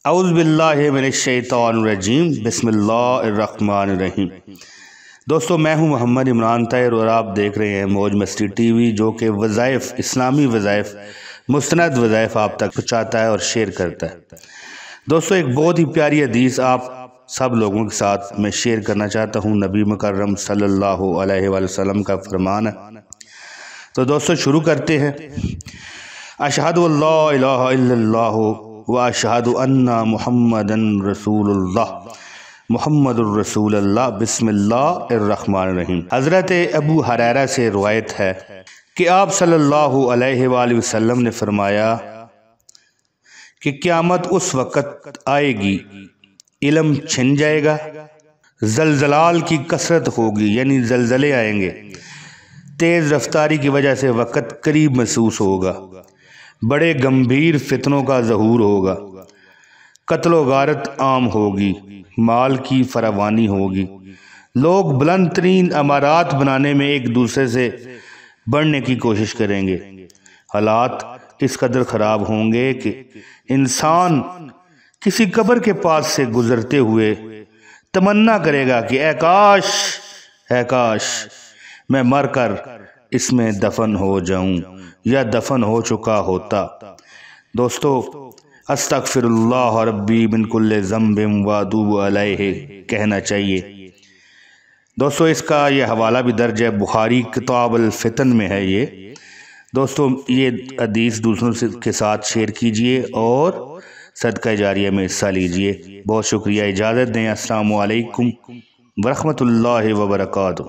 اعوذ باللہ من الشیطان الرجیم بسم اللہ الرحمن الرحیم۔ دوستو میں ہوں محمد عمران طاہر اور آپ دیکھ رہے ہیں موج مستی ٹی وی، جو کہ وظائف، اسلامی وظائف، مستند وظائف آپ تک پہنچاتا ہے اور شیئر کرتا ہے۔ دوستو ایک بہت ہی پیاری حدیث آپ سب لوگوں کے ساتھ میں شیئر کرنا چاہتا ہوں۔ نبی مکرم صلی اللہ علیہ وآلہ وسلم کا فرمان ہے۔ تو دوستو شروع کرتے ہیں۔ اشہد اللہ الہ الا اللہ واشہد ان محمدًا رسول اللہ، محمد الرسول اللہ، بسم اللہ الرحمن الرحیم۔ حضرت ابو ہریرہ سے روایت ہے کہ آپ صلی اللہ علیہ وآلہ وسلم نے فرمایا کہ قیامت اس وقت آئے گی، علم چھن جائے گا، زلزلال کی کثرت ہوگی، یعنی زلزلے آئیں گے، تیز رفتاری کی وجہ سے وقت قریب محسوس ہوگا، بڑے گمبھیر فتنوں کا ظہور ہوگا، قتل و غارت عام ہوگی، مال کی فراوانی ہوگی، لوگ بلند ترین عمارات بنانے میں ایک دوسرے سے بڑھنے کی کوشش کریں گے، حالات اس قدر خراب ہوں گے کہ انسان کسی قبر کے پاس سے گزرتے ہوئے تمنا کرے گا کہ اے کاش میں مر کر اس میں دفن ہو جاؤں یا دفن ہو چکا ہوتا۔ دوستو استغفر اللہ ربی من کل ذنب واتوب علیہ کہنا چاہیے۔ دوستو اس کا یہ حوالہ بھی درج ہے، بخاری کتاب الفتن میں ہے یہ۔ دوستو یہ حدیث دوسروں کے ساتھ شیئر کیجئے اور صدقہ جاریہ میں حصہ لیجئے۔ بہت شکریہ، اجازت دیں، السلام علیکم ورحمۃ اللہ وبرکاتہ۔